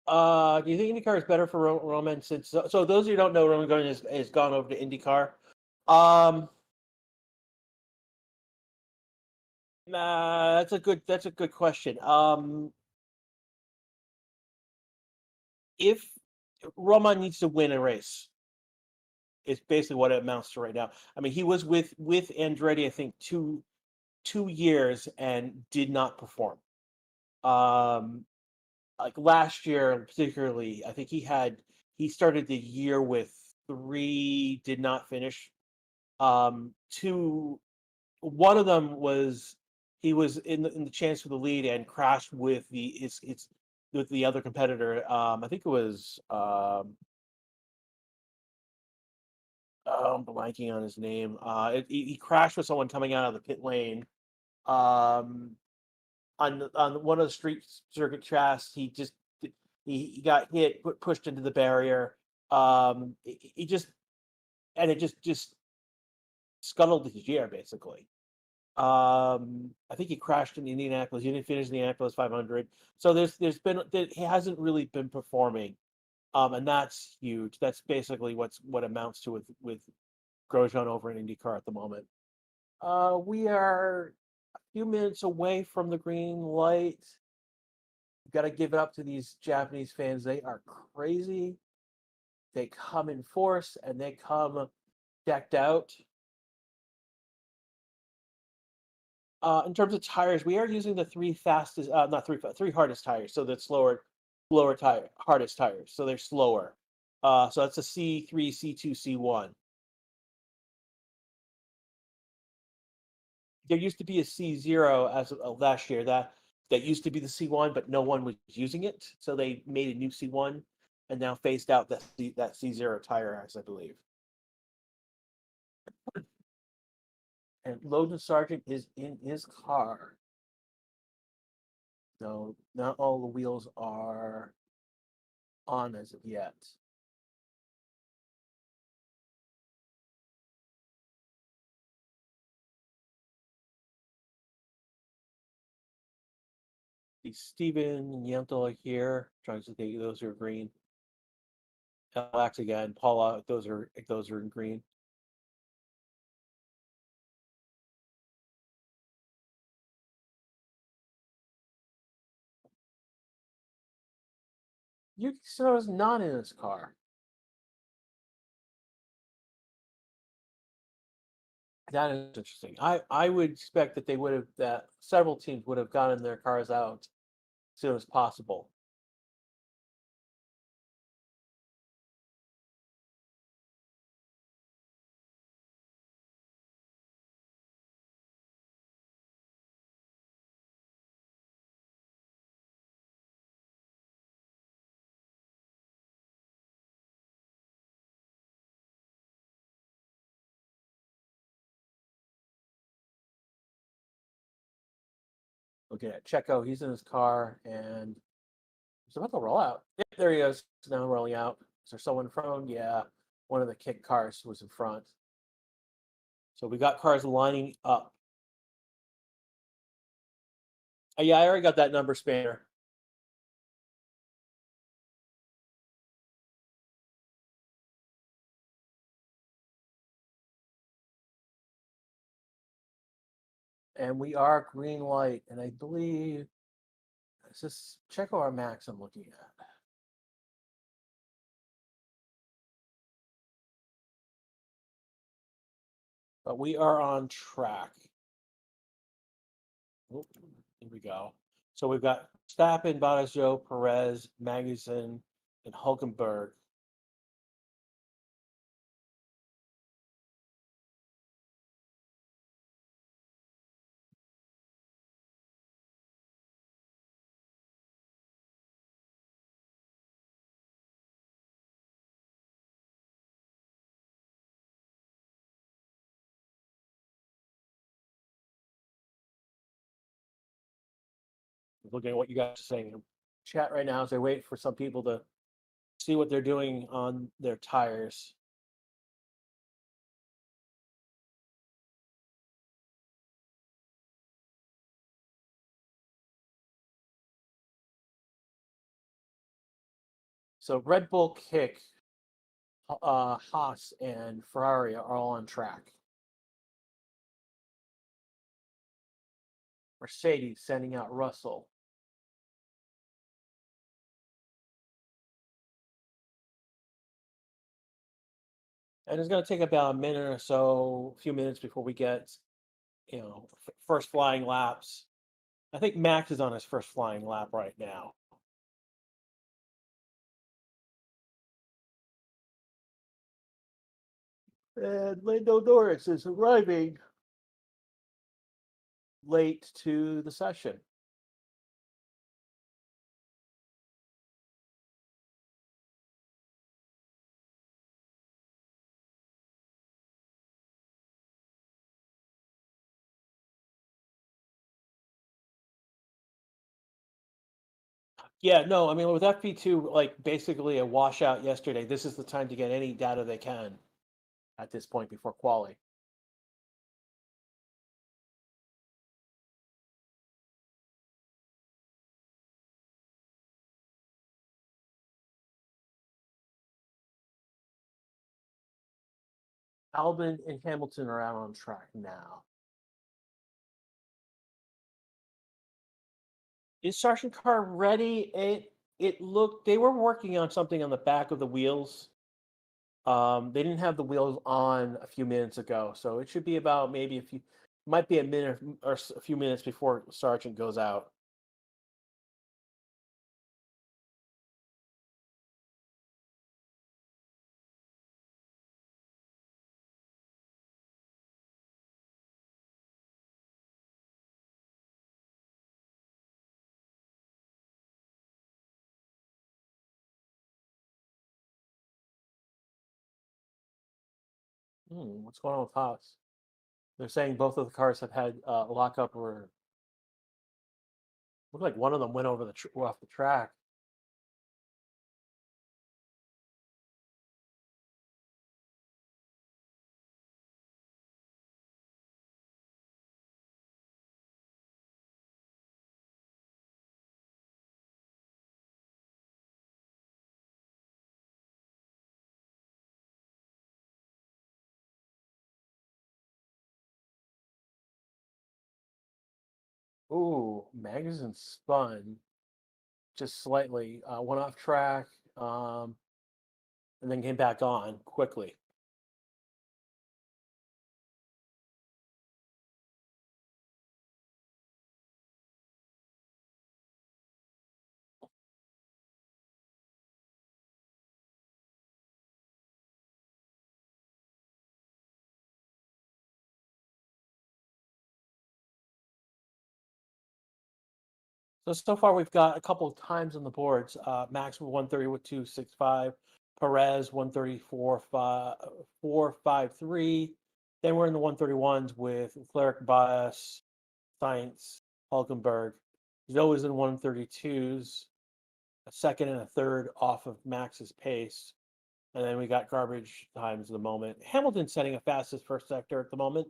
Do you think IndyCar is better for Roman since? So those of you who don't know, Roman Grosjean has gone over to IndyCar. Um, that's a good question. If Roman needs to win a race, it's basically what it amounts to right now. I mean, he was with Andretti, I think two years and did not perform. Um, like last year, particularly, I think he started the year with three, did not finish. Two, one of them was he was in the chance for the lead and crashed with it's with the other competitor. I think it was oh, I'm blanking on his name. He crashed with someone coming out of the pit lane. Um, on one of the street circuit tracks, he got hit, pushed into the barrier. He just and it just scuttled his year basically. I think he crashed in Indianapolis. He didn't finish the Indianapolis 500. So there's been that he hasn't really been performing, and that's huge. That's basically what amounts to with Grosjean over in IndyCar at the moment. We are a few minutes away from the green light. Got to give it up to these Japanese fans. They are crazy. They come in force and they come decked out. In terms of tires, we are using the three fastest, not three hardest tires. So that's lower tire, hardest tires. So they're slower. So that's a C3, C2, C1. There used to be a C0 as of last year that used to be the C1, but no one was using it. So they made a new C1 and now phased out that C0 tire, as I believe. And Logan Sargeant is in his car. No, not all the wheels are on as of yet. The Steven and Yentl are here. Trying to see those are green. Alex again, Paula, those are in green. Yuki Tsunoda's not in his car. That is interesting. I would expect that that several teams would have gotten their cars out as soon as possible. Okay, Checo, he's in his car and he's about to roll out. Yep, there he is. He's now rolling out. Is there someone in front? Yeah, one of the kick cars was in front. So we got cars lining up. Yeah, I already got that number spanner. And we are green light. And I believe, is this Checo or Max I'm looking at? But we are on track. Oop, here we go. So we've got Stappen, Bottas, Perez, Magnussen, and Hulkenberg. Looking at what you guys are saying in chat right now as I wait for some people to see what they're doing on their tires. So Red Bull, Kick, Haas, and Ferrari are all on track. Mercedes sending out Russell. And it's going to take about a minute or so, a few minutes before we get, first flying laps. I think Max is on his first flying lap right now. And Lando Norris is arriving late to the session. Yeah, no, I mean, with FP2, like basically a washout yesterday, this is the time to get any data they can at this point before quali. Albon and Hamilton are out on track now. Is Sargent car ready? It looked they were working on something on the back of the wheels. They didn't have the wheels on a few minutes ago, so it should be about maybe might be a minute or a few minutes before Sargent goes out. What's going on with Haas? They're saying both of the cars have had lockup, or look like one of them went over off the track. Ooh, Magnussen spun just slightly, went off track, and then came back on quickly. So far we've got a couple of times on the boards. Max with 130 with 265, Perez 134 453. Then we're in the 131s with Leclerc, Bias, Sainz, Hulkenberg. Zoe is in 132s, a second and a third off of Max's pace. And then we got garbage times at the moment. Hamilton setting a fastest first sector at the moment.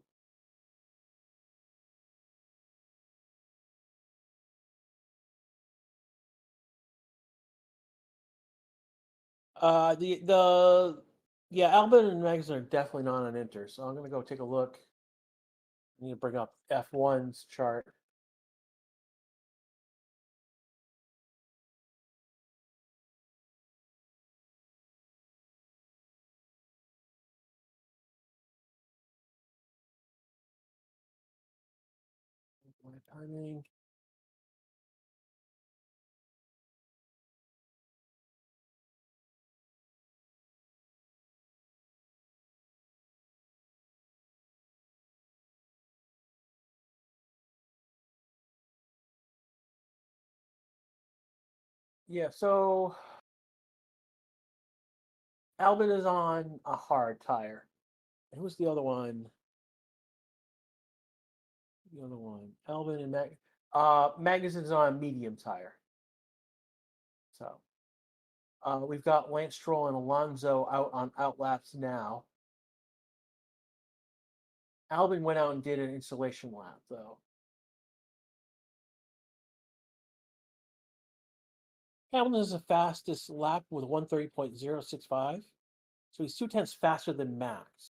The yeah, Albin and Magnussen are definitely not on Inter, so I'm gonna go take a look. I need to bring up F1's chart. My timing. Yeah, so Albin is on a hard tire. And who's the other one? The other one. Albin and Magnussen's on a medium tire. So we've got Lance Stroll and Alonso out on outlaps now. Albin went out and did an installation lap, though. Hamilton is the fastest lap with 1:30.065. So he's 0.2 faster than Max.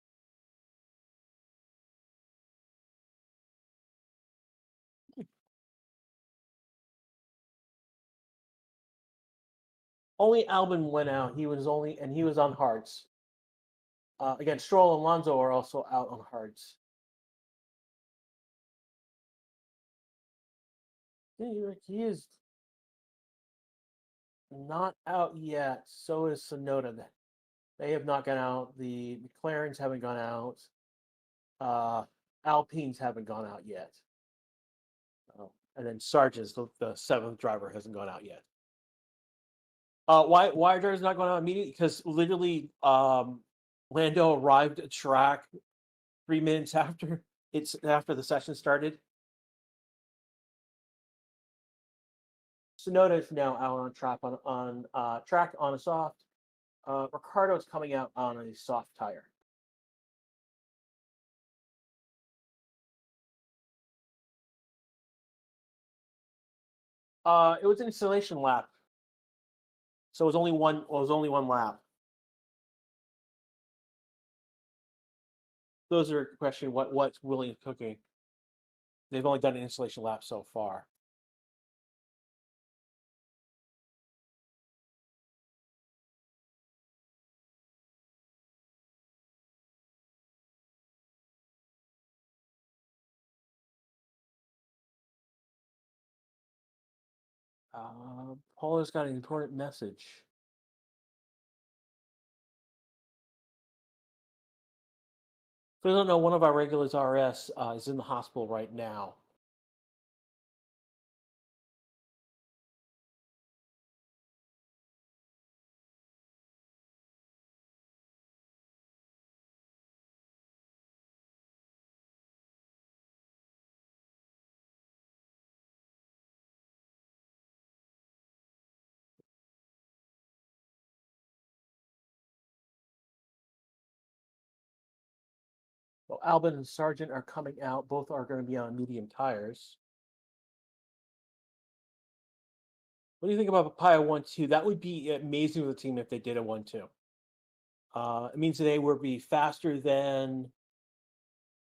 Only Albon went out. He was on hards. Again, Stroll and Alonso are also out on hards. He is not out yet. So is Sonoda. They have not gone out. The McLarens haven't gone out. Alpines haven't gone out yet. And then Sargeant, the seventh driver, hasn't gone out yet. Why are drivers not going out immediately? Because literally, Lando arrived at track 3 minutes after the session started. Sonoda is now out on track on a soft. Ricardo is coming out on a soft tire. It was an installation lap, so it was only one. Well, it was only one lap. Those are questioning what's Williams cooking. They've only done an installation lap so far. Paula's got an important message. If you don't know, one of our regulars, RS, is in the hospital right now. Well, Albon and Sargeant are coming out. Both are going to be on medium tires. What do you think about Papaya 1-2? That would be amazing for the team if they did a 1-2. It means they would be faster than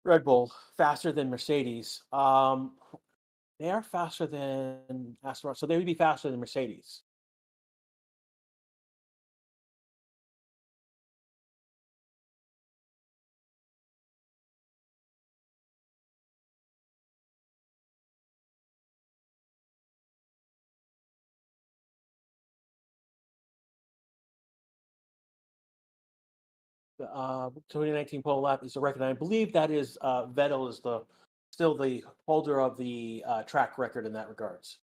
Red Bull, faster than Mercedes. They are faster than Aston Martin, so they would be faster than Mercedes. The 2019 pole lap is a record. I believe that is Vettel is still the holder of the track record in that regards.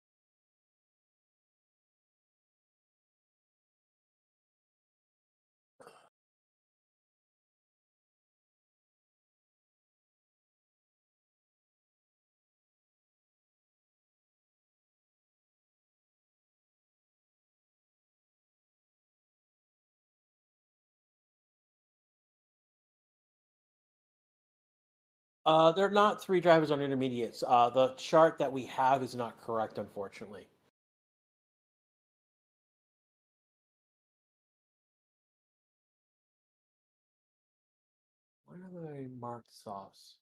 There are not three drivers on intermediates. The chart that we have is not correct, unfortunately. Why are they marked softs?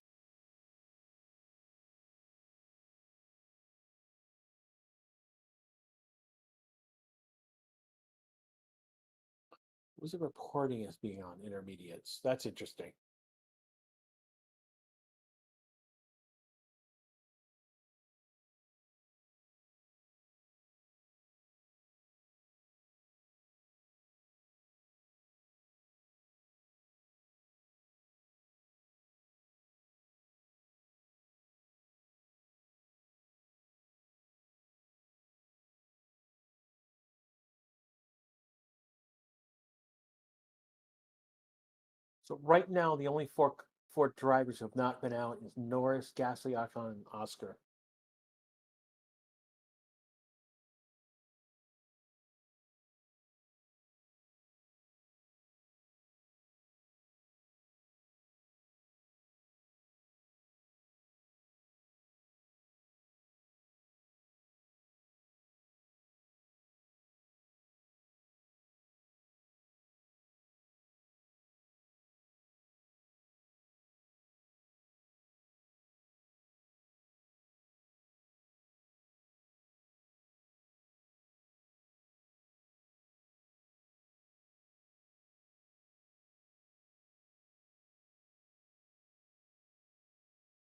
Was it reporting as being on intermediates? That's interesting. So right now, the only four drivers who have not been out is Norris, Gasly, Ocon, and Oscar.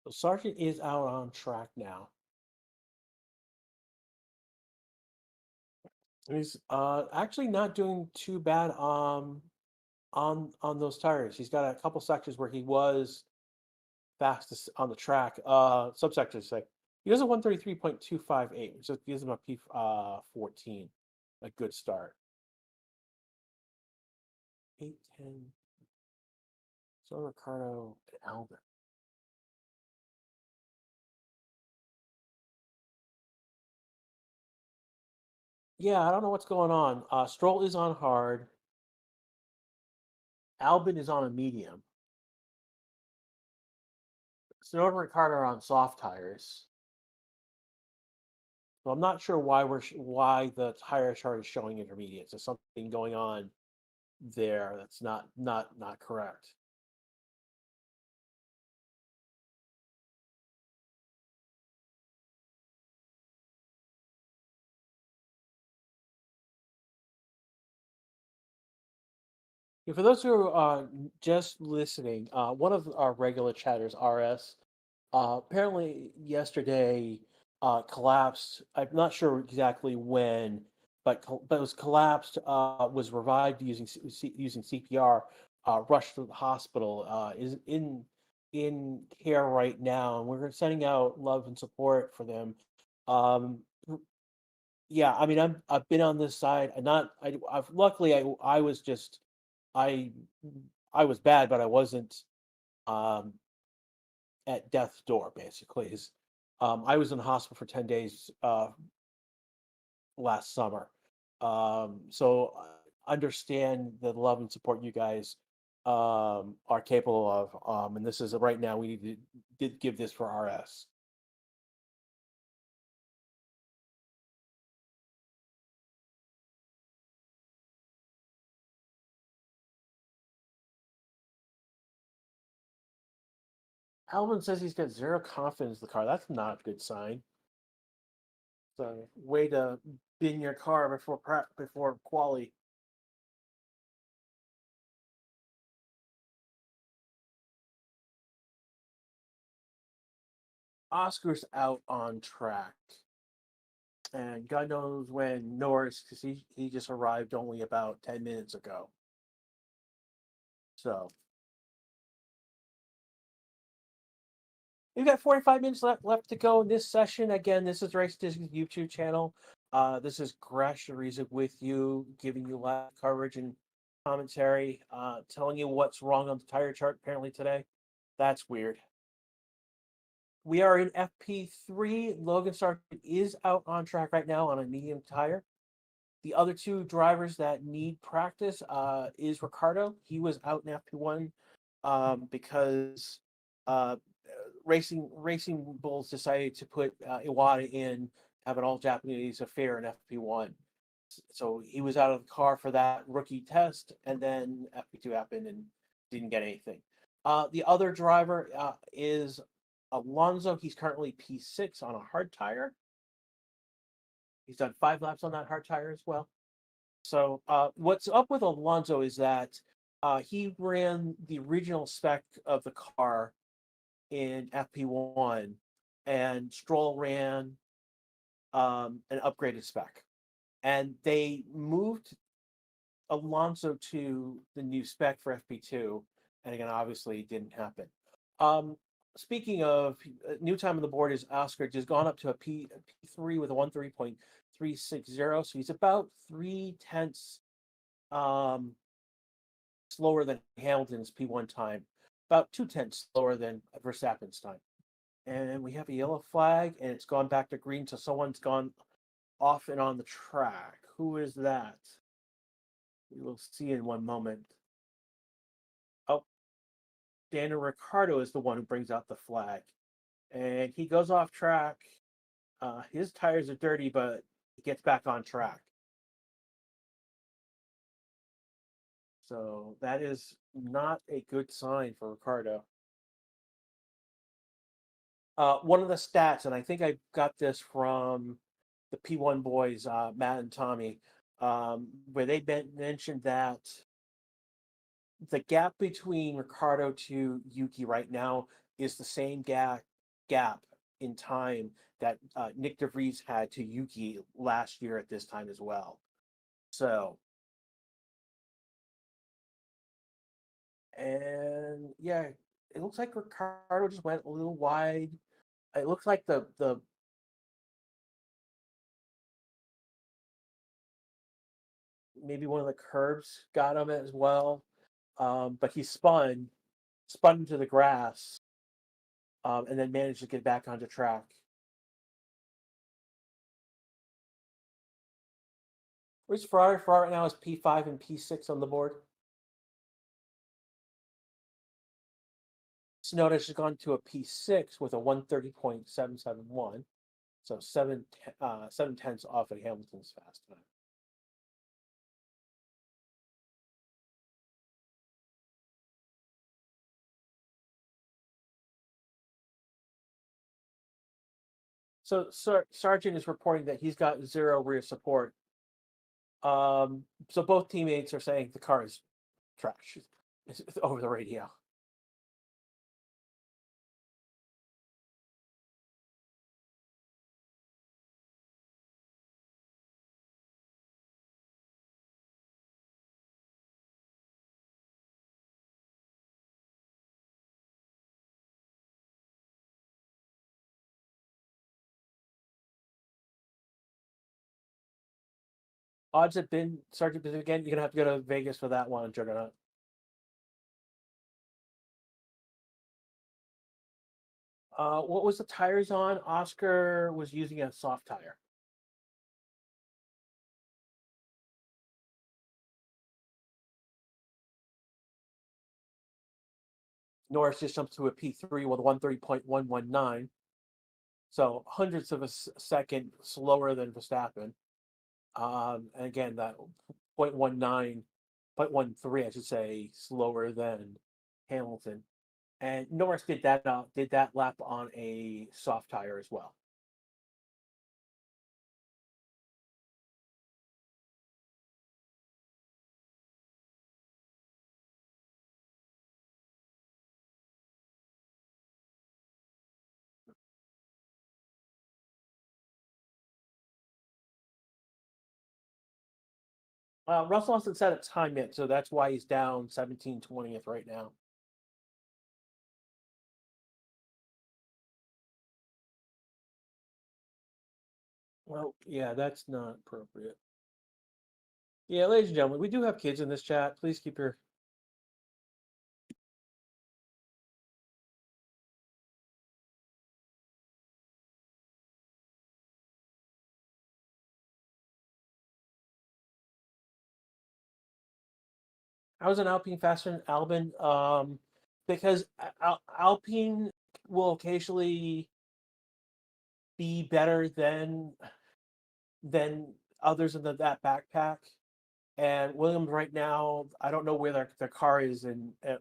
So Sargent is out on track now. He's actually not doing too bad on those tires. He's got a couple sections where he was fastest on the track. Subsectors say he does a 133.258, which gives him a P 14. A good start. 810. So Ricardo and Albon. Yeah, I don't know what's going on. Stroll is on hard. Albon is on a medium. Tsunoda and Ricardo are on soft tires. So I'm not sure why the tire chart is showing intermediate. There's something going on there that's not correct. Yeah, for those who are just listening, one of our regular chatters, RS, apparently yesterday collapsed. I'm not sure exactly when, but it was collapsed. Was revived using using CPR. Rushed to the hospital. Is in care right now, and we're sending out love and support for them. Um, yeah, I mean, I've been on this side. And not I've luckily I was just I I was bad, but I wasn't um at death's door. Basically, is I was in the hospital for 10 days last summer. So I understand the love and support you guys are capable of. And this is right now we need to did give this for RS. Alvin says he's got zero confidence in the car. That's not a good sign. So way to bin your car before quali. Oscar's out on track, and God knows when Norris, because he just arrived only about 10 minutes ago. So we've got 45 minutes left to go in this session. Again, this is Race Disney's YouTube channel. This is Gresh Ariza with you, giving you live coverage and commentary, telling you what's wrong on the tire chart apparently today. That's weird. We are in FP3. Logan Sargeant is out on track right now on a medium tire. The other two drivers that need practice is Ricardo. He was out in FP1 because uh, Racing Bulls decided to put Iwata in, have an all Japanese affair in FP1. So he was out of the car for that rookie test, and then FP2 happened and didn't get anything. The other driver is Alonso. He's currently P6 on a hard tire. He's done 5 laps on that hard tire as well. So what's up with Alonso is that he ran the original spec of the car in FP1, and Stroll ran an upgraded spec. And they moved Alonso to the new spec for FP2, and again, obviously, it didn't happen. Speaking of new time on the board, is Oscar just gone up to a P3 with a 13.360, so he's about 3/10 um, slower than Hamilton's P1 time, about 2/10 slower than Verstappen's time. And we have a yellow flag, and it's gone back to green, so someone's gone off and on the track. Who is that? We will see in one moment. Oh, Daniel Ricciardo is the one who brings out the flag. And he goes off track. His tires are dirty, but he gets back on track. So that is not a good sign for Ricciardo. One of the stats, and I think I got this from the P1 boys, Matt and Tommy, where they mentioned that the gap between Ricardo to Yuki right now is the same gap gap in time that Nick DeVries had to Yuki last year at this time as well. So, and yeah, it looks like Ricardo just went a little wide. It looks like the maybe one of the curbs got him as well. But he spun into the grass, and then managed to get back onto track. Where's Ferrari? Ferrari right now is P5 and P6 on the board. Tsunoda has gone to a P6 with a 130.771, so 7 tenths off of Hamilton's fast time. So Sargeant is reporting that he's got 0 rear support. So both teammates are saying the car is trash over the radio. Odds have been Sargeant again. You're gonna have to go to Vegas for that one, Juggernaut. What was the tires on? Oscar was using a soft tire. Norris just jumped to a P3 with 130.119. So hundreds of a second slower than Verstappen. And again, that 0.19, 0.13, I should say, slower than Hamilton. And Norris did that lap on a soft tire as well. Russell hasn't set a time yet, so that's why he's down 17/20th right now. Well, yeah, that's not appropriate. Yeah, ladies and gentlemen, we do have kids in this chat. Please keep your. I was an Alpine faster than Albon, because Alpine will occasionally be better than others in that backpack. And Williams right now, I don't know where their car is in a,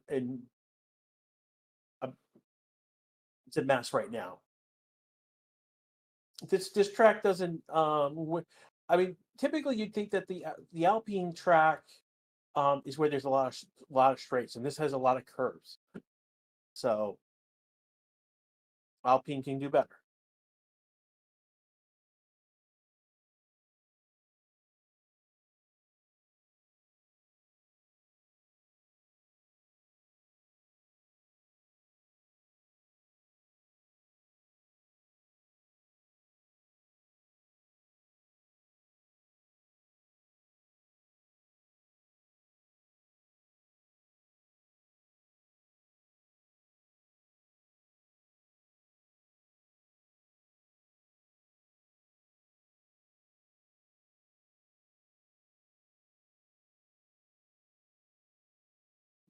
it's a mess right now. This track doesn't. I mean, typically you'd think that the Alpine track is where there's a lot of straights, and this has a lot of curves. So Alpine can do better.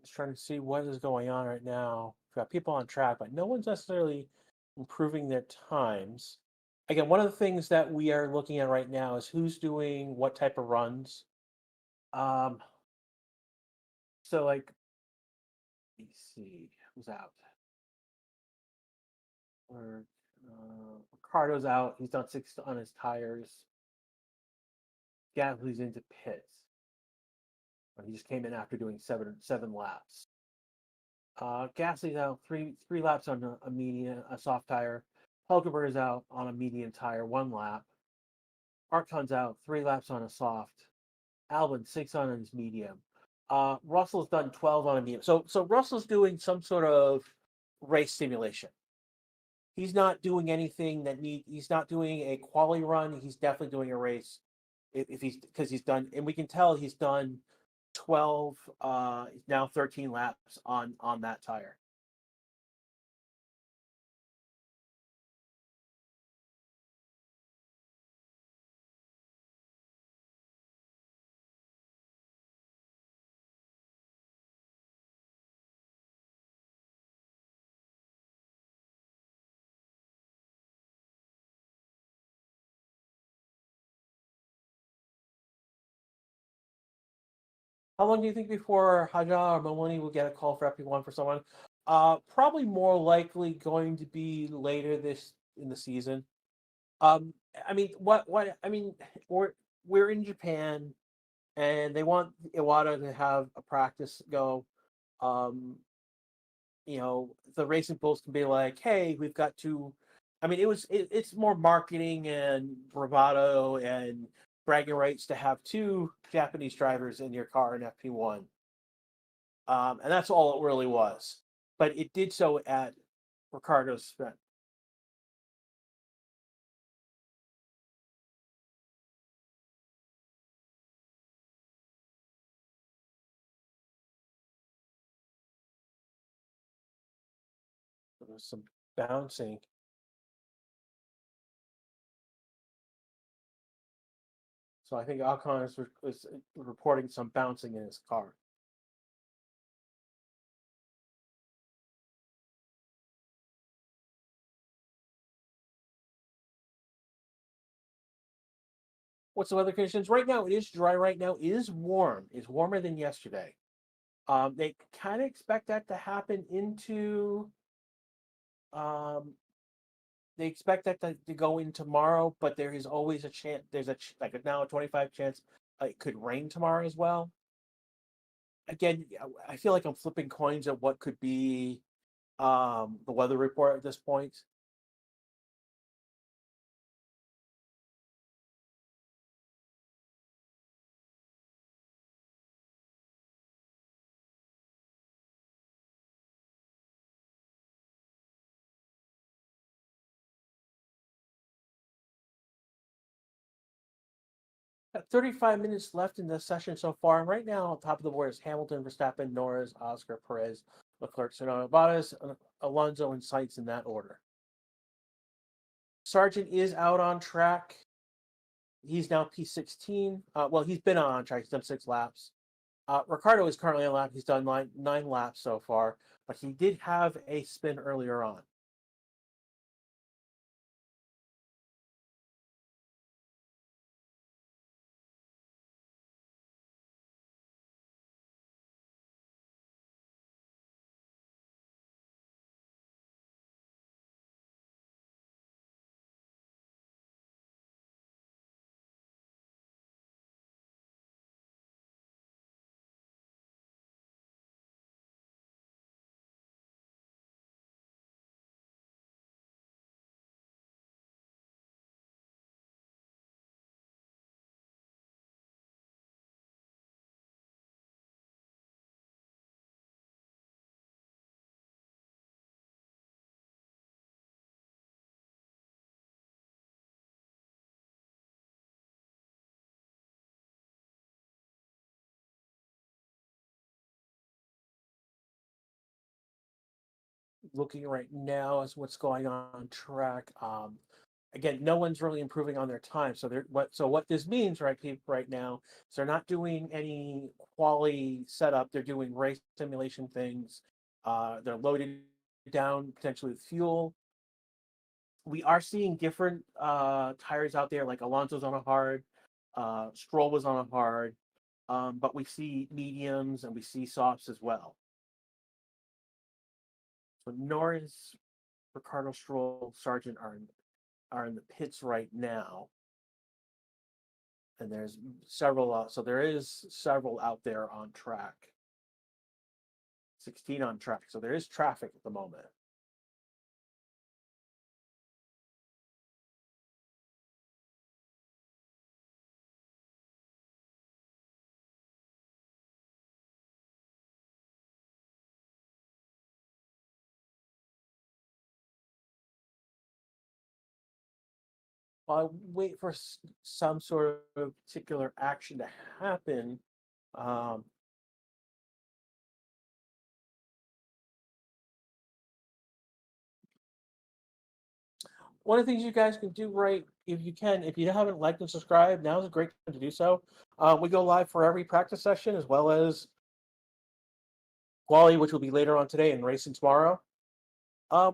Just trying to see what is going on right now. We've got people on track, but no one's necessarily improving their times. Again, one of the things that we are looking at right now is who's doing what type of runs. Um, so like, let me see who's out. Or Ricardo's out. He's done 6 on his tires. Gasly's into pits. He just came in after doing seven laps. Gasly's out three laps on a soft tire. Hulkenberg is out on a medium tire, 1 lap. Arcon's out 3 laps on a soft. Albon 6 on his medium. Russell's done 12 on a medium. So Russell's doing some sort of race simulation. He's not doing anything he's not doing a quali run. He's definitely doing a race. If he's because he's done, and we can tell he's done 12, now 13 laps on that tire. How long do you think before Haja or Maloney will get a call for FP1 for someone? Probably more likely going to be later this in the season. I mean, what I mean, we're in Japan, and they want Iwata to have a practice go. Um, the racing bulls can be like, hey, we've got to. I mean, it's more marketing and bravado and bragging rights to have 2 Japanese drivers in your car in FP1. And that's all it really was. But it did so at Ricardo's expense. There was some bouncing. So I think Alcon was reporting some bouncing in his car. What's the weather conditions? Right now, it is dry. Right now, it is warm. It's warmer than yesterday. They kind of expect that to happen into. Um, they expect that to go in tomorrow, but there is always a chance. There's like now a 25 chance it could rain tomorrow as well. Again, I feel like I'm flipping coins at what could be the weather report at this point. 35 minutes left in the session so far, and right now, on top of the board is Hamilton, Verstappen, Norris, Oscar, Perez, Leclerc, Fernando Bottas, Alonso, and Sainz in that order. Sargeant is out on track. He's now P16. Well, he's been on track. He's done 6 laps. Ricardo is currently on lap. He's done nine laps so far, but he did have a spin earlier on. Looking right now as what's going on track. Again, no one's really improving on their time. So what this means right now is they're not doing any quality setup. They're doing race simulation things. They're loading down potentially with fuel. We are seeing different tires out there, like Alonso's on a hard, Stroll was on a hard, but we see mediums and we see softs as well. So Norris, Ricardo, Stroll, Sargent are in the pits right now, and there's several. So there is several out there on track. 16 on track, so there is traffic at the moment. I wait for some sort of particular action to happen. Um, One of the things you guys can do, right, if you can, if you haven't liked and subscribed, now is a great time to do so. We go live for every practice session as well as quali, which will be later on today, and racing tomorrow.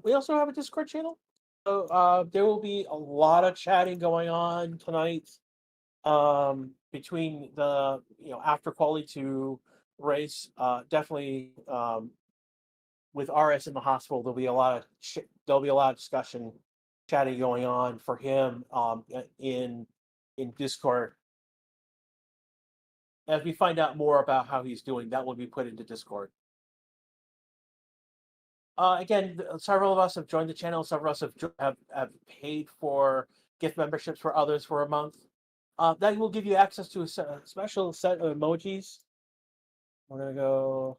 We also have a Discord channel, so there will be a lot of chatting going on tonight. Between the after quali to race, definitely with RS in the hospital, there'll be a lot of discussion, chatting going on for him in Discord. As we find out more about how he's doing, that will be put into Discord. Again, several of us have joined the channel. Several of us have paid for gift memberships for others for a month. That will give you access to a special set of emojis. I'm gonna go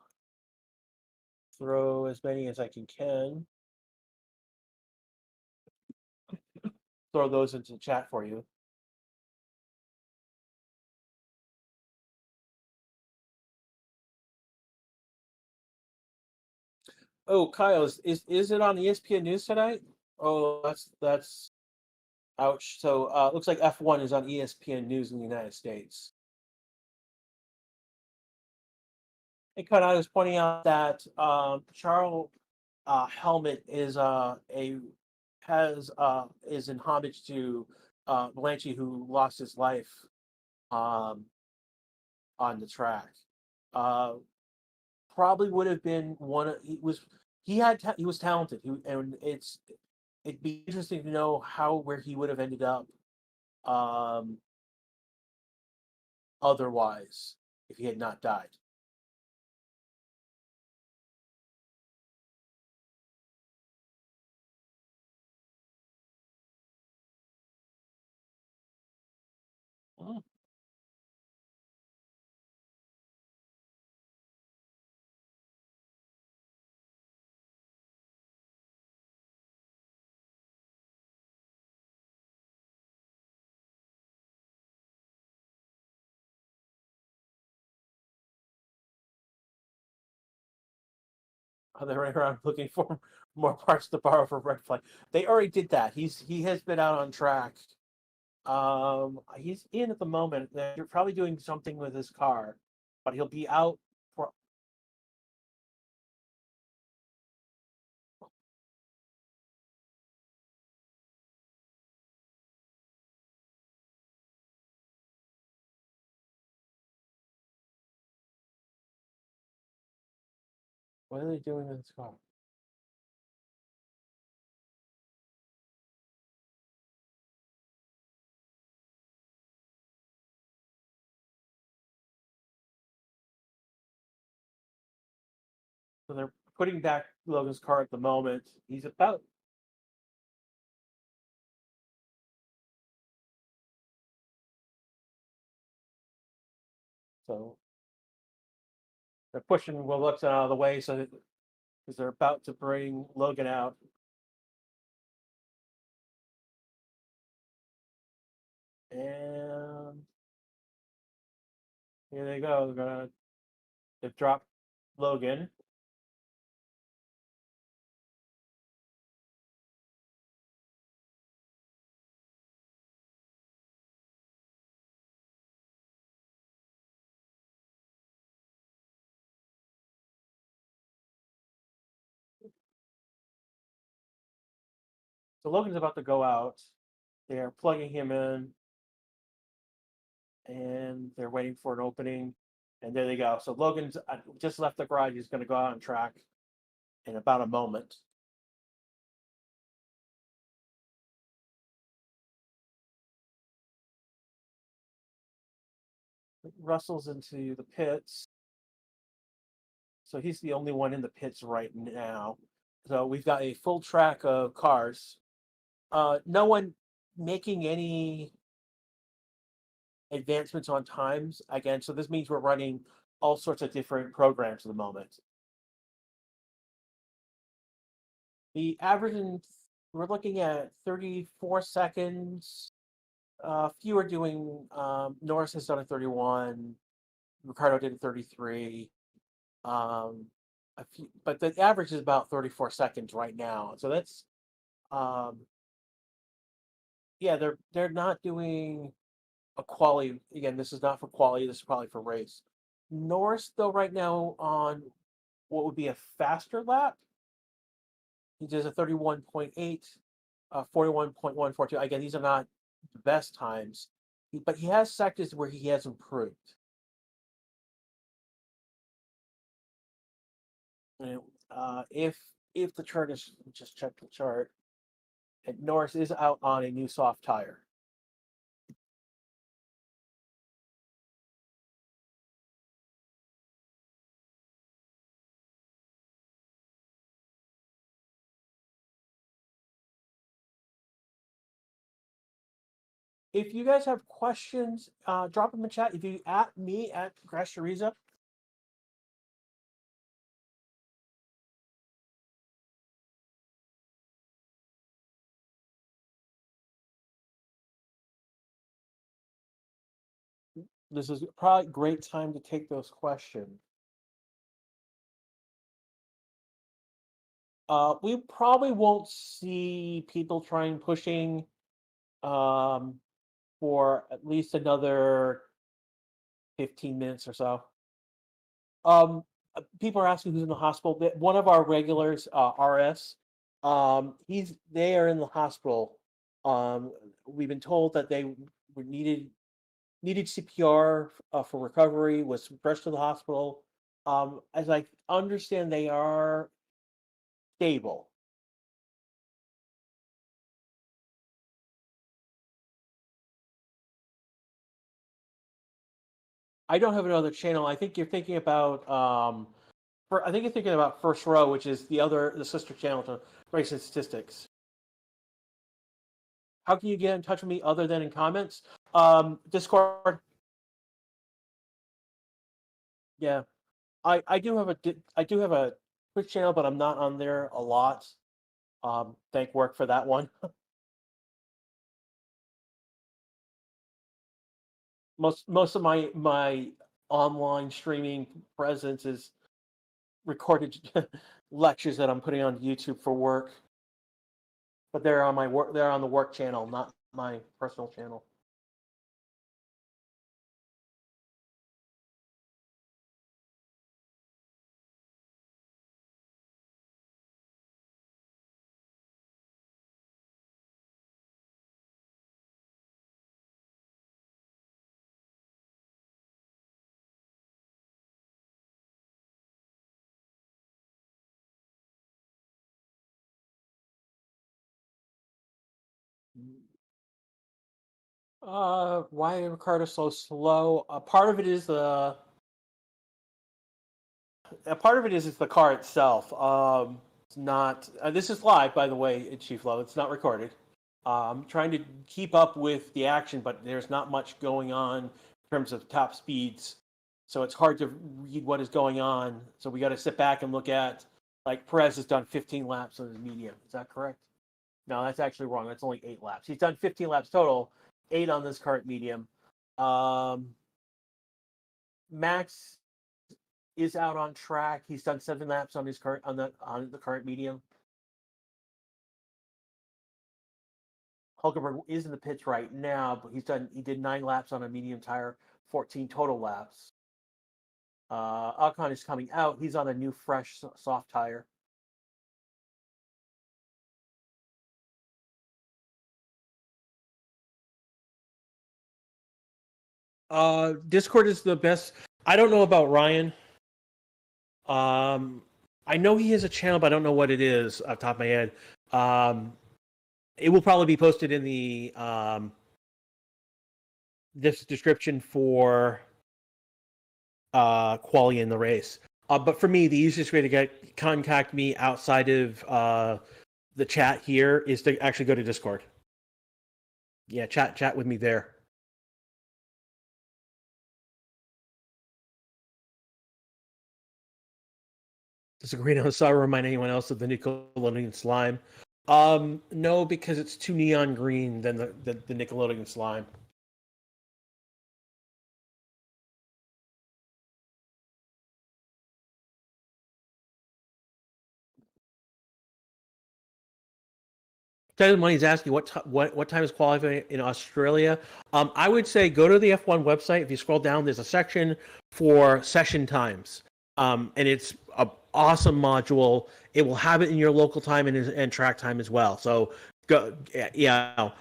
throw as many as I can. Throw those into the chat for you. Oh, Kyle, is it on ESPN News tonight? Oh, that's ouch. So looks like F1 is on ESPN News in the United States. And kind of was pointing out that Charles helmet is is in homage to Blanchie, who lost his life um, on the track. Probably would have been he was talented. And it'd be interesting to know where he would have ended up um, otherwise if he had not died. Oh. They're running around looking for more parts to borrow for Red Flag. They already did that. He has been out on track. He's in at the moment. They're probably doing something with his car, but he'll be out for. What are they doing with his car? So they're putting back Logan's car at the moment. He's about. So they're pushing Wilson out of the way because they're about to bring Logan out. And here they go. They've dropped Logan. So Logan's about to go out. They're plugging him in, and they're waiting for an opening. And there they go. So Logan's just left the garage. He's going to go out on track in about a moment. Russell's into the pits. So he's the only one in the pits right now. So we've got a full track of cars. No one making any advancements on times again. So this means we're running all sorts of different programs at the moment. The average, we're looking at 34 seconds. Few are doing, Norris has done a 31, Ricardo did a 33. But the average is about 34 seconds right now. So that's, yeah, they're not doing a quality. Again, this is not for quality. This is probably for race. Norris, though, right now on what would be a faster lap, he does a 31.8, 41.142. Again, these are not the best times, but he has sectors where he has improved. And, if the chart is, just check the chart, and Norris is out on a new soft tire. If you guys have questions, drop them in chat. If you at me at Grashariza. This is probably a great time to take those questions. We probably won't see people trying pushing for at least another 15 minutes or so. People are asking who's in the hospital. One of our regulars, RS, they are in the hospital. We've been told that they needed CPR for recovery, was rushed to the hospital. As I understand, they are stable. I don't have another channel. I think you're thinking about I think you're thinking about First Row, which is the sister channel to Race and Statistics. How can you get in touch with me other than in comments? Discord. Yeah, I do have a Twitch channel, but I'm not on there a lot. Thank work for that one. most of my online streaming presence is recorded lectures that I'm putting on YouTube for work. But they're on they're on the work channel, not my personal channel. Why Ricardo so slow? Part of it is the it's the car itself. It's not. This is live, by the way, Chief Low. It's not recorded. I'm trying to keep up with the action, but there's not much going on in terms of top speeds, so it's hard to read what is going on. So we got to sit back and look at, like, Perez has done 15 laps on his medium. Is that correct? No, that's actually wrong. That's only 8 laps. He's done 15 laps total, 8 on this current medium. Max is out on track. He's done 7 laps on his current on the current medium. Hulkenberg is in the pits right now, but he did 9 laps on a medium tire, 14 total laps. Ocon is coming out. He's on a new fresh soft tire. Discord is the best. I don't know about Ryan. I know he has a channel, but I don't know what it is off the top of my head. It will probably be posted in the this description for quality in the race. But for me, the easiest way to contact me outside of the chat here is to actually go to Discord. Yeah, chat with me there. Does the greenhouse saw remind anyone else of the Nickelodeon slime? No, because it's too neon green than the Nickelodeon slime. Money's asking what time is qualifying in Australia. I would say go to the F1 website. If you scroll down, there's a section for session times, and it's an awesome module. It will have it in your local time and track time as well. So go, yeah.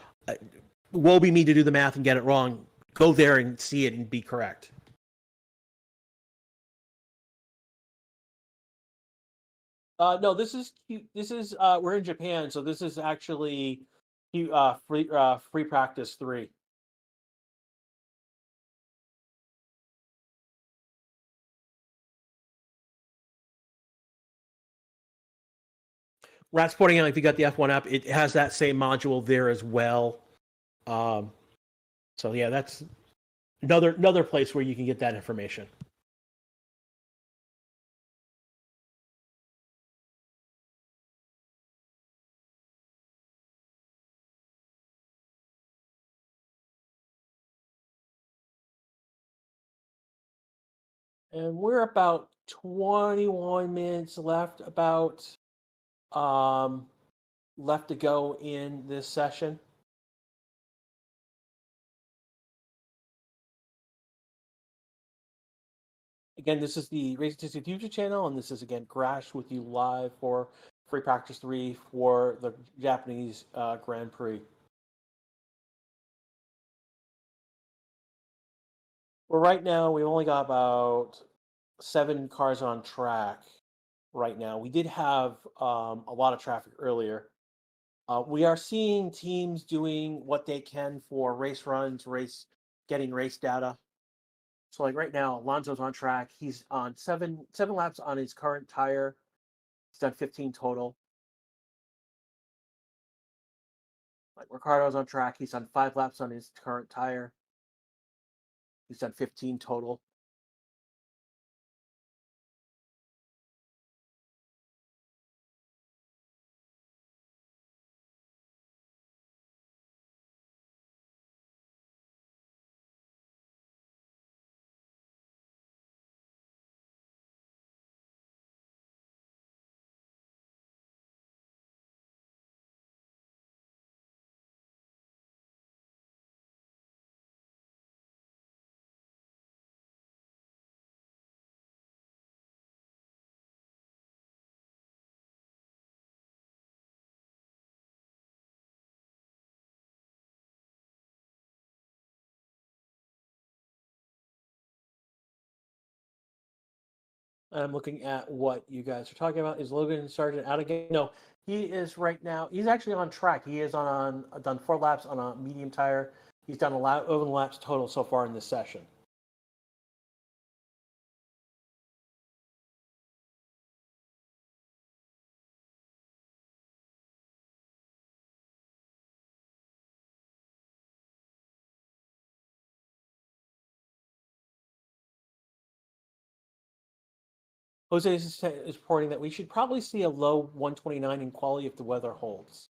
Woe be me to do the math and get it wrong. Go there and see it and be correct. No, this is we're in Japan, so this is actually free practice 3. Rat's pointing out if you got the F1 app, it has that same module there as well. So yeah, that's another place where you can get that information. And we're about 21 minutes left left to go in this session. Again, this is the Racing Ticket YouTube channel, and this is again Crash with you live for free practice 3 for the Japanese Grand Prix. Well, right now we've only got about 7 cars on track. Right now, we did have a lot of traffic earlier. We are seeing teams doing what they can for race runs, getting race data. So, like right now, Alonso's on track. He's on seven laps on his current tire. He's done 15 total. Like Ricardo's on track. He's done 5 laps on his current tire. He's done 15 total. I'm looking at what you guys are talking about. Is Logan Sargeant out again? No, he is right now. He's actually on track. He is done 4 laps on a medium tire. He's done 11 laps total so far in this session. Jose is reporting that we should probably see a low 129 in quality if the weather holds,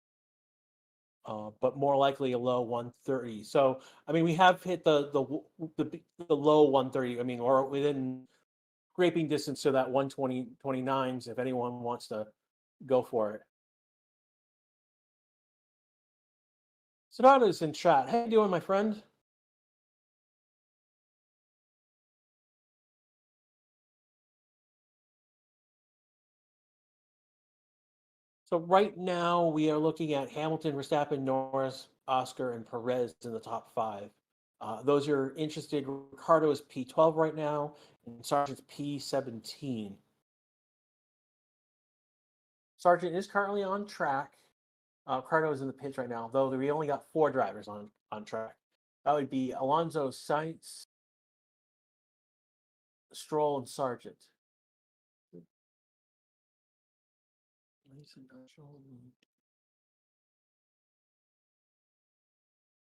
but more likely a low 130. So, I mean, we have hit the low 130. I mean, or within scraping distance to that 129s if anyone wants to go for it. Sonata's in chat. How you doing, my friend? So right now we are looking at Hamilton, Verstappen, Norris, Oscar, and Perez in the top 5. Those are interested. Ricardo is P12 right now, and Sargent's P17. Sargent is currently on track. Ricardo is in the pits right now, though we only got 4 drivers on track. That would be Alonso, Sainz, Stroll, and Sargent.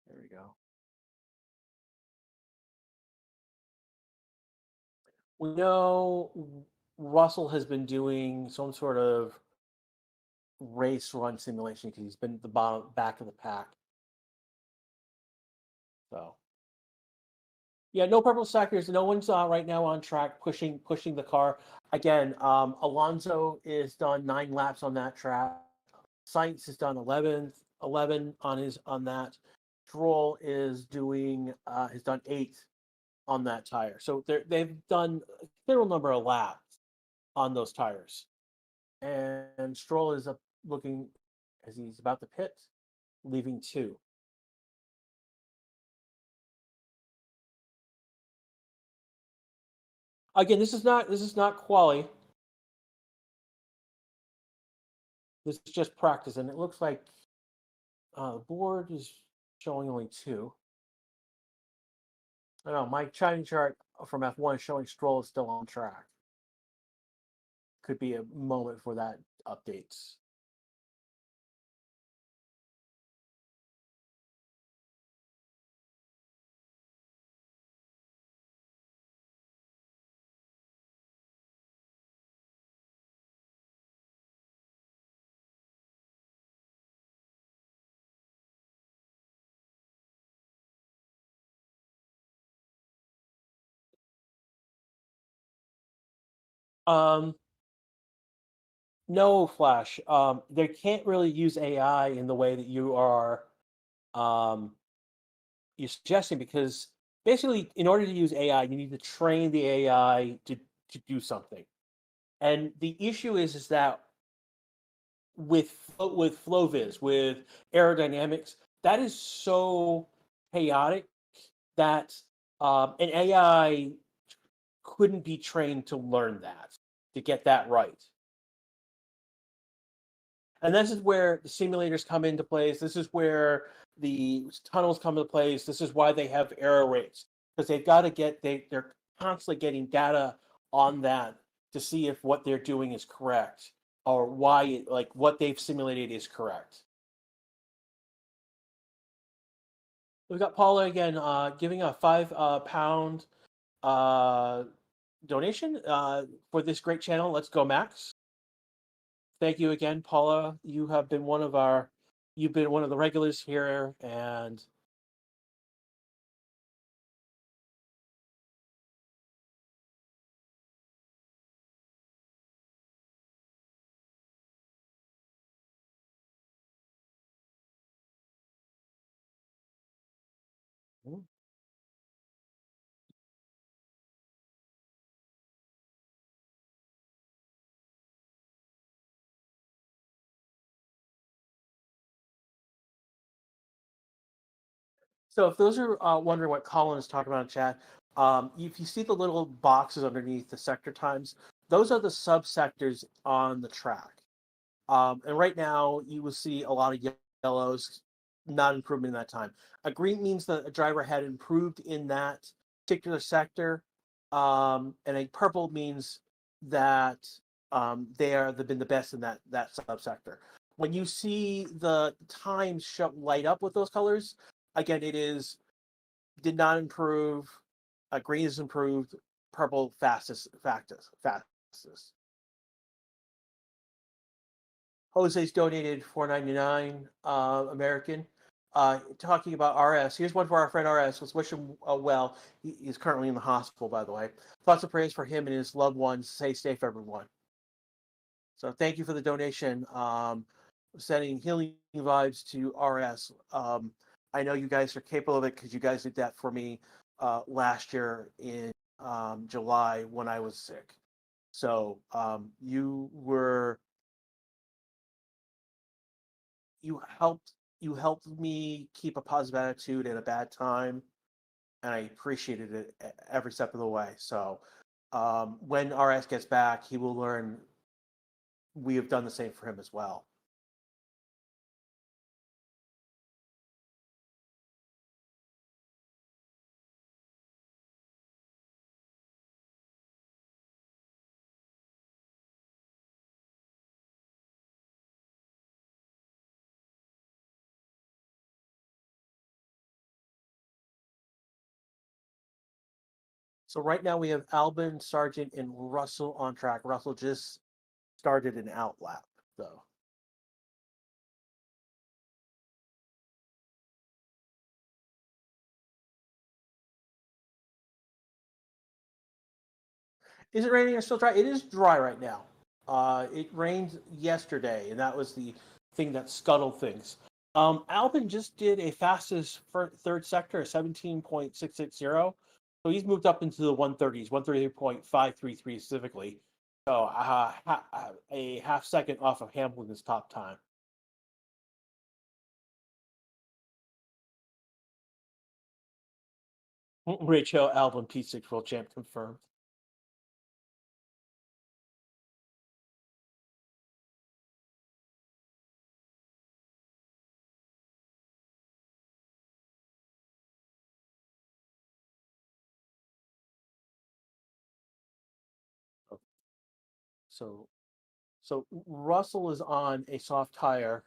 There we go. We know Russell has been doing some sort of race run simulation because he's been at the back of the pack. So yeah, no purple sectors. No one's right now on track pushing the car. Again, Alonso is done 9 laps on that track. Sainz has done 11 on that. Stroll is doing has done 8 on that tire. So they've done a considerable number of laps on those tires. And Stroll is up looking as he's about to pit, leaving 2. Again, this is not quali. This is just practice, and it looks like the board is showing only 2. I don't know. My timing chart from F1 is showing Stroll is still on track. Could be a moment for that updates. Um, no, Flash. They can't really use AI in the way that you are um, you're suggesting because basically, in order to use AI, you need to train the AI to do something. And the issue is that with FlowViz, with aerodynamics, that is so chaotic that an AI couldn't be trained to learn that, to get that right. And this is where the simulators come into place. This is where the tunnels come into place. This is why they have error rates because they've got to they're constantly getting data on that to see if what they're doing is correct or why like what they've simulated is correct. We've got Paula again giving a £5 donation for this great channel. Let's go, Max. Thank you again, Paula. You've been one of the regulars here, and so if those are wondering what Colin is talking about in chat, if you see the little boxes underneath the sector times, those are the subsectors on the track. And right now, you will see a lot of yellows, not improvement in that time. A green means that a driver had improved in that particular sector, and a purple means that they've been the best in that subsector. When you see the times light up with those colors, again, it is did not improve. Green is improved. Purple fastest. Jose's donated $4.99 American. Talking about RS, here's one for our friend RS. Let's wish him well. He's currently in the hospital, by the way. Thoughts of praise for him and his loved ones. Stay safe, everyone. So thank you for the donation. Sending healing vibes to RS. I know you guys are capable of it because you guys did that for me last year in July when I was sick. So you helped me keep a positive attitude in a bad time, and I appreciated it every step of the way. So when RS gets back, he will learn we have done the same for him as well. So right now we have Albon, Sargent, and Russell on track. Russell just started an out lap, though. Is it raining or still dry? It is dry right now. It rained yesterday, and that was the thing that scuttled things. Albin just did a fastest third sector, 17.660. So he's moved up into the 130s, 130.533 specifically. So a half second off of Hamilton's top time. Rachel Albin P6 world champ confirmed. So so Russell is on a soft tire.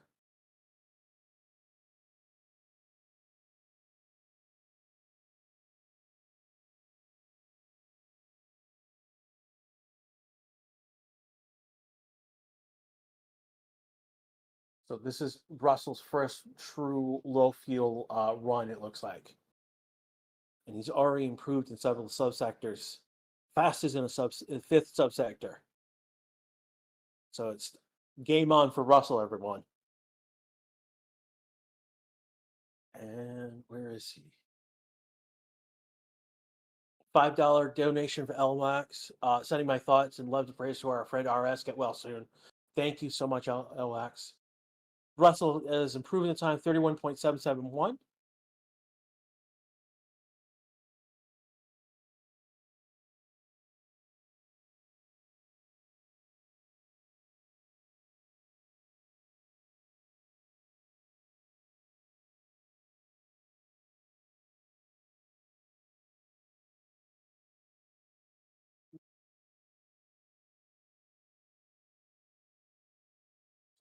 So this is Russell's first true low fuel run, it looks like. And he's already improved in several subsectors. Fastest in a fifth subsector. So it's game on for Russell, everyone. And where is he? $5 donation for LMAX. Sending my thoughts and love and praise to our friend RS. Get well soon. Thank you so much, LMAX. Russell is improving the time 31.771.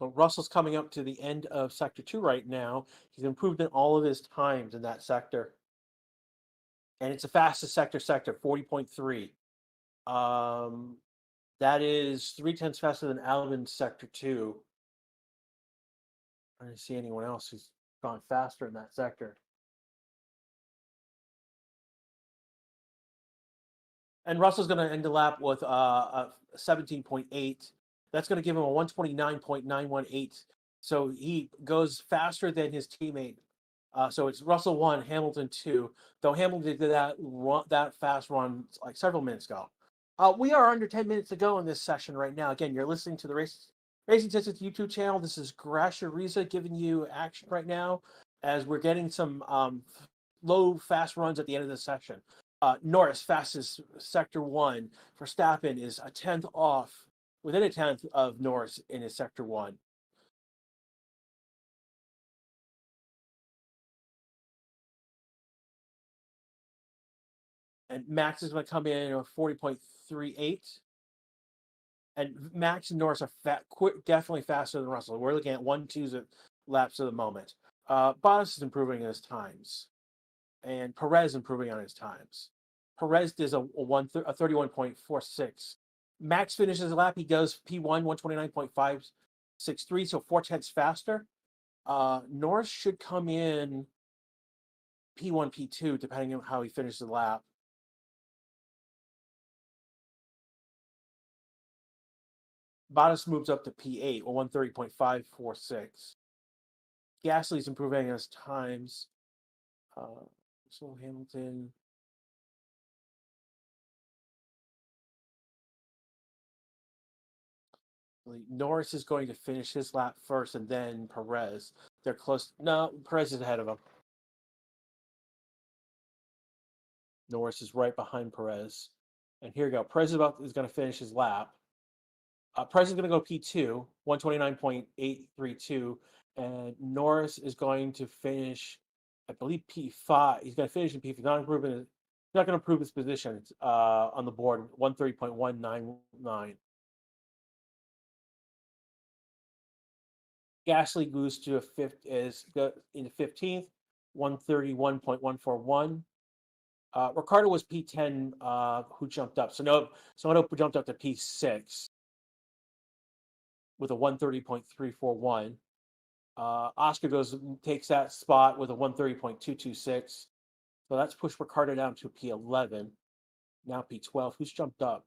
So Russell's coming up to the end of sector 2 right now. He's improved in all of his times in that sector. And it's the fastest sector, 40.3. That is 3/10 faster than Albin's sector 2. I don't see anyone else who's gone faster in that sector. And Russell's going to end the lap with a 17.8. That's going to give him a 129.918. So he goes faster than his teammate. So it's Russell 1, Hamilton 2. Though Hamilton did that fast run like several minutes ago. We are under 10 minutes to go in this session right now. Again, you're listening to the Racing Tickets YouTube channel. This is Grasha Riza giving you action right now as we're getting some low, fast runs at the end of the session. Norris, fastest sector 1. Verstappen is a 10th off, within a 10th of Norris in his sector 1. And Max is going to come in at 40.38. And Max and Norris are definitely faster than Russell. We're looking at 1-2 laps at the moment. Bottas is improving his times, and Perez improving on his times. Perez does a 31.46. Max finishes the lap. He goes P1 129.563, so 4/10 faster. Norris should come in P1 P2 depending on how he finishes the lap. Bottas moves up to P8 or 130.546. Gasly's improving his times. So Hamilton. Norris is going to finish his lap first and then Perez. They're close. No, Perez is ahead of him. Norris is right behind Perez. And here we go. Perez is going to finish his lap. Perez is going to go P2, 129.832. And Norris is going to finish, I believe, P5. He's going to finish in P5. Not going to improve his position on the board, 130.199. Gasly goes to in the 15th, 131.141. Ricardo was P10, who jumped up. Sonoda jumped up to P6 with a 130.341. Oscar takes that spot with a 130.226. So that's pushed Ricardo down to P11. Now P12. Who's jumped up?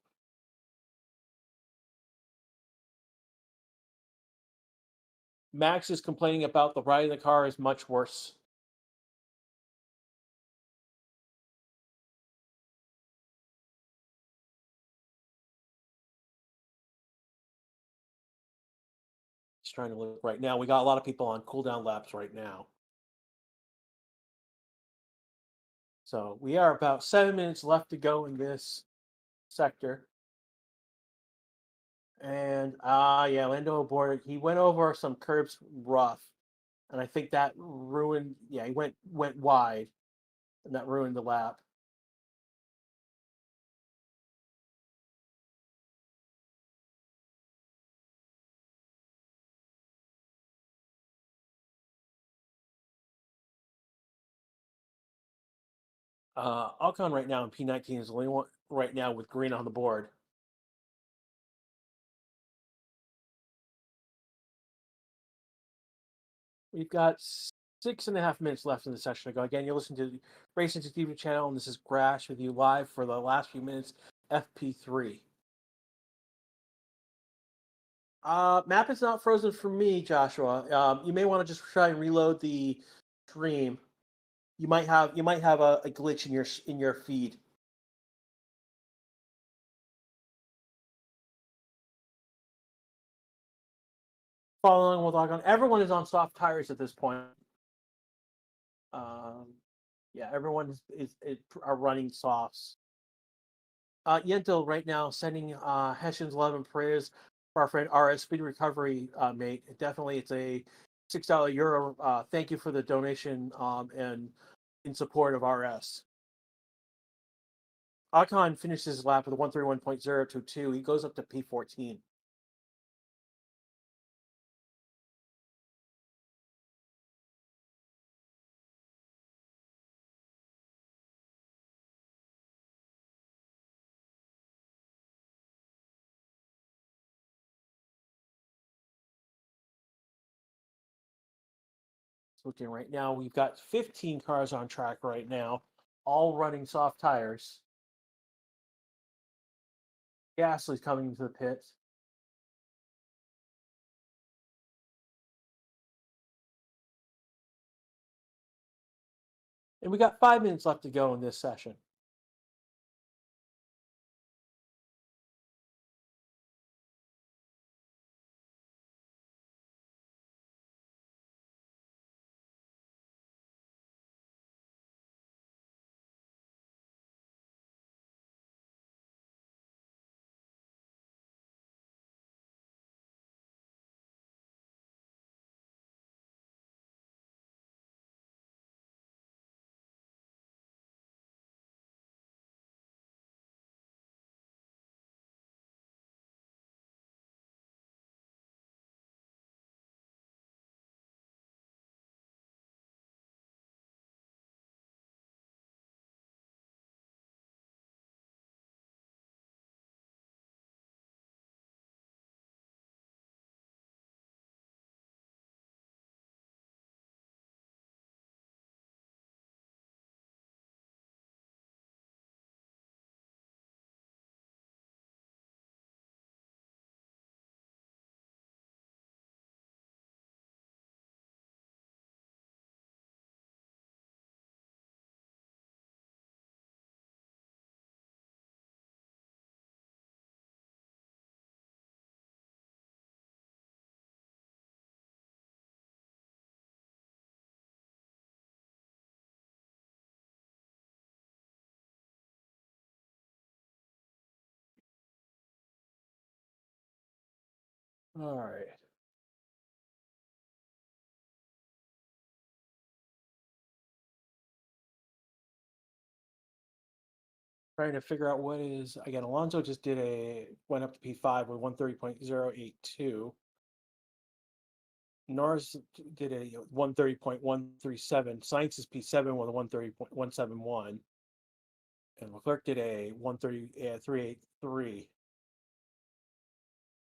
Max is complaining about the ride in the car is much worse. He's trying to look right now. We got a lot of people on cooldown laps right now. So we are about 7 minutes left to go in this sector. And yeah, Lando aboard. He went over some curbs rough, and I think that ruined. Yeah, he went wide, and that ruined the lap. Ocon right now in P19 is the only one right now with green on the board. We've got 6.5 minutes left in the session to go. Again, you're listening to the Racing to TV channel, and this is Grash with you live for the last few minutes, FP3. Map is not frozen for me, Joshua. You may want to just try and reload the stream. You might have a glitch in your feed. Following with Ocon, everyone is on soft tires at this point. Yeah, everyone are running softs. Yento right now sending Hessian's love and prayers for our friend RS Speed Recovery, mate. Definitely, it's a €6 thank you for the donation and in support of RS. Ocon finishes his lap with a 131.022. He goes up to P14. Looking right now, we've got 15 cars on track right now, all running soft tires. Gasly's coming into the pits. And we got 5 minutes left to go in this session. All right. Trying to figure out what is again. Alonso just went up to P5 with 130.082. Norris did a 130.137. Sainz is P7 with a 130.171. And Leclerc did a 383.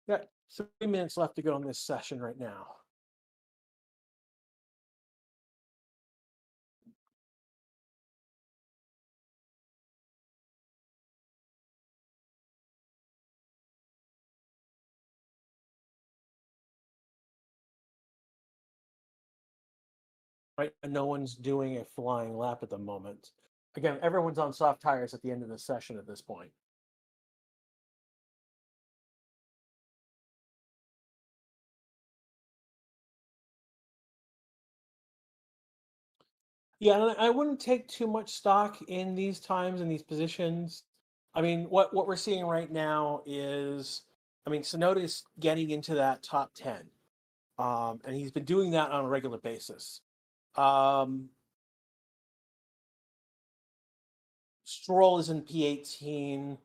Got 3 minutes left to go in this session right now. Right, and no one's doing a flying lap at the moment. Again, everyone's on soft tires at the end of the session at this point. Yeah, and I wouldn't take too much stock in these times and these positions. I mean, what we're seeing right now is, I mean, Sonoda's getting into that top 10, and he's been doing that on a regular basis. Um, Stroll is in P18.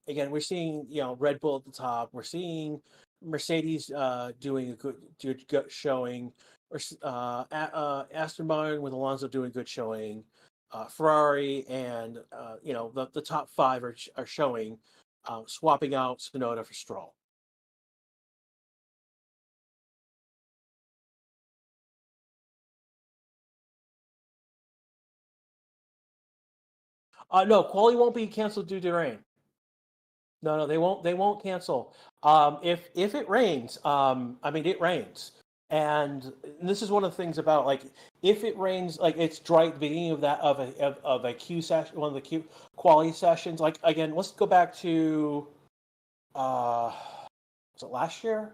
Again, we're seeing Red Bull at the top. We're seeing Mercedes doing a good showing, or Aston Martin with Alonso doing a good showing. Ferrari and the top five are showing, swapping out Tsunoda for Stroll. No, quali won't be canceled due to rain. No, no, they won't. They won't cancel. If it rains, I mean it rains, and this is one of the things about, like, if it rains, like it's dry at the beginning of that of a Q session, one of the Q quality sessions. Like, again, let's go back to uh, was it last year?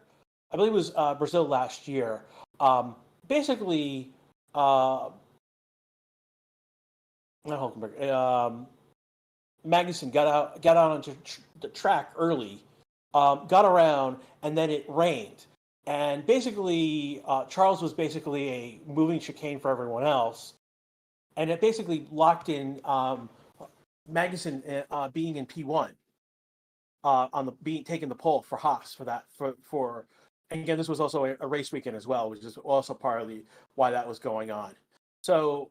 I believe it was Brazil last year. Um, Basically, not Hulkenberg. Magnussen got out onto the track early, got around, and then it rained. And basically, Charles was basically a moving chicane for everyone else, and it basically locked in Magnussen being in P1, on the being taking the pole for Haas for that for. And again, this was also a race weekend as well, which is also part of the why that was going on. So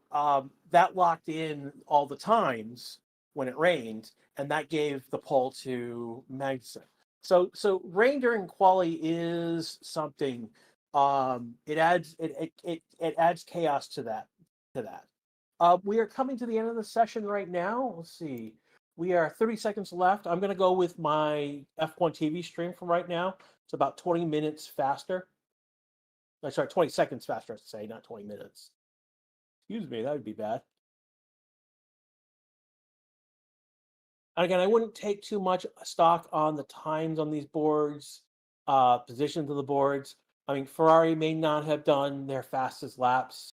that locked in all the times when it rained, and that gave the pole to Magnussen. So rain during quali is something. It adds chaos to that. We are coming to the end of the session right now. Let's see. We are 30 seconds left. I'm going to go with my F1 TV stream from right now. It's about 20 minutes faster. Sorry, 20 seconds faster, I should say, not 20 minutes. Excuse me, that would be bad. And again, I wouldn't take too much stock on the times on these boards, positions of the boards. I mean, Ferrari may not have done their fastest laps.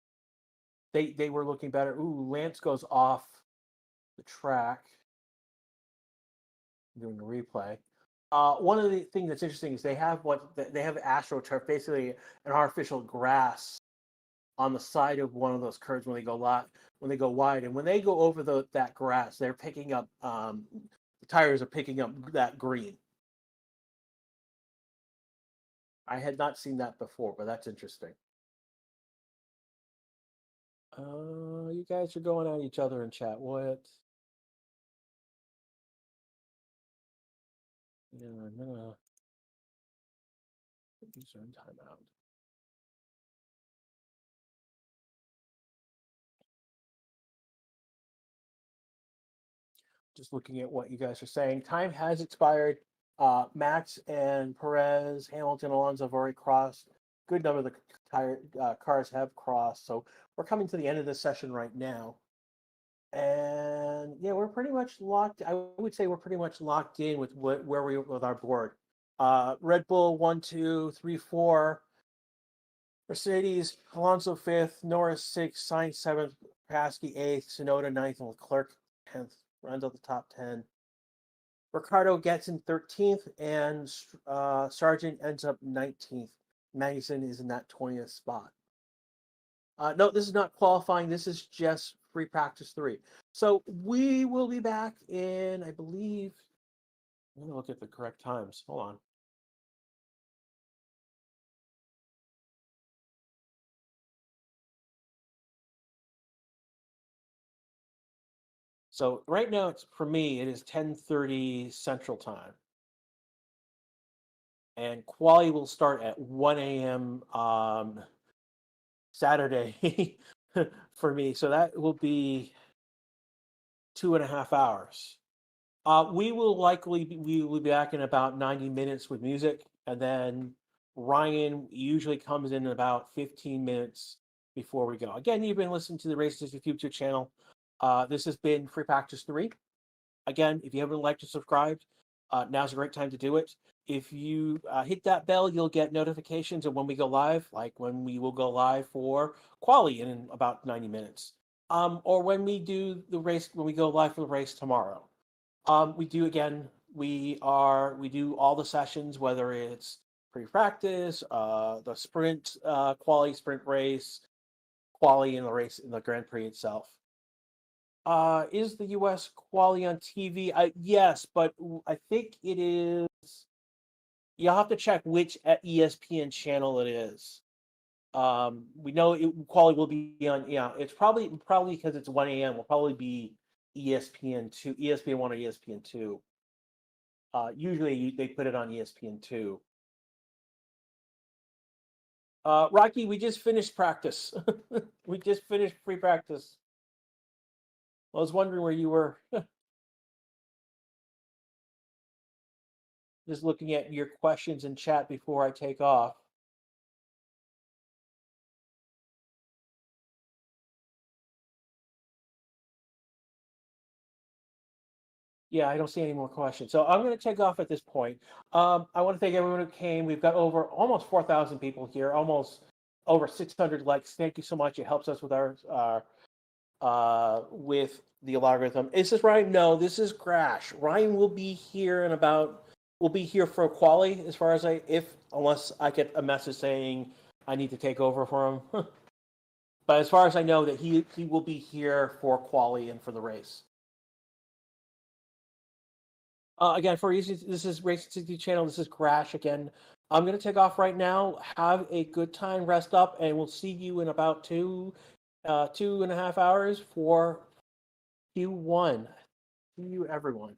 They were looking better. Ooh, Lance goes off the track. I'm doing a replay. One of the things that's interesting is they have AstroTurf, basically an artificial grass on the side of one of those curves when they go wide, and when they go over that grass, they're picking up the tires are picking up that green. I had not seen that before, but that's interesting. You guys are going at each other in chat. What? Yeah, I'm gonna put user in timeout. Just looking at what you guys are saying. Time has expired. Max and Perez, Hamilton, Alonso have already crossed. Good number of the cars have crossed. So we're coming to the end of this session right now. And yeah, we're pretty much locked. I would say we're pretty much locked in with where we with our board. Red Bull 1, 2, 3, 4. Mercedes, Alonso 5th, Norris 6th, Sainz 7th, Pasky 8th, Tsunoda 9th, and Leclerc 10th. Rounds out the top 10. Ricardo gets in 13th, and Sargeant ends up 19th. Magnussen is in that 20th spot. No, this is not qualifying. This is just free practice 3. So we will be back in, I believe, I'm going to look at the correct times. Hold on. So right now, it's for me, it is 10:30 Central Time, and quali will start at 1 a.m. Saturday for me. So that will be 2.5 hours. We will be back in about 90 minutes with music, and then Ryan usually comes in about 15 minutes before we go. Again, you've been listening to the Races YouTube channel. This has been Free Practice 3. Again, if you haven't liked or subscribed, now's a great time to do it. If you hit that bell, you'll get notifications of when we go live, like when we will go live for quali in about 90 minutes, or when we do the race, when we go live for the race tomorrow. We do again. We do all the sessions, whether it's pre-practice, the sprint, quali sprint race, quali in the race in the Grand Prix itself. Is the U.S. quali on TV? Yes, but I think it is. You'll have to check which ESPN channel it is. We know quali will be on. Yeah, it's probably because it's 1 a.m. Will probably be ESPN2, ESPN1 or ESPN2. Usually they put it on ESPN2. Rocky, we just finished practice. We just finished free practice. I was wondering where you were. Just looking at your questions in chat before I take off. Yeah, I don't see any more questions. So I'm going to take off at this point. I want to thank everyone who came. We've got over almost 4,000 people here, almost over 600 likes. Thank you so much. It helps us with our with the algorithm. Is this Ryan? No, this is Crash. Ryan will be here we'll be here for quali as far as unless I get a message saying I need to take over for him. But as far as I know, that he will be here for quali and for the race. Again, this is Racing 60 channel. This is Crash again. I'm going to take off right now. Have a good time, rest up, and we'll see you in about 2.5 hours for Q1. See you, everyone.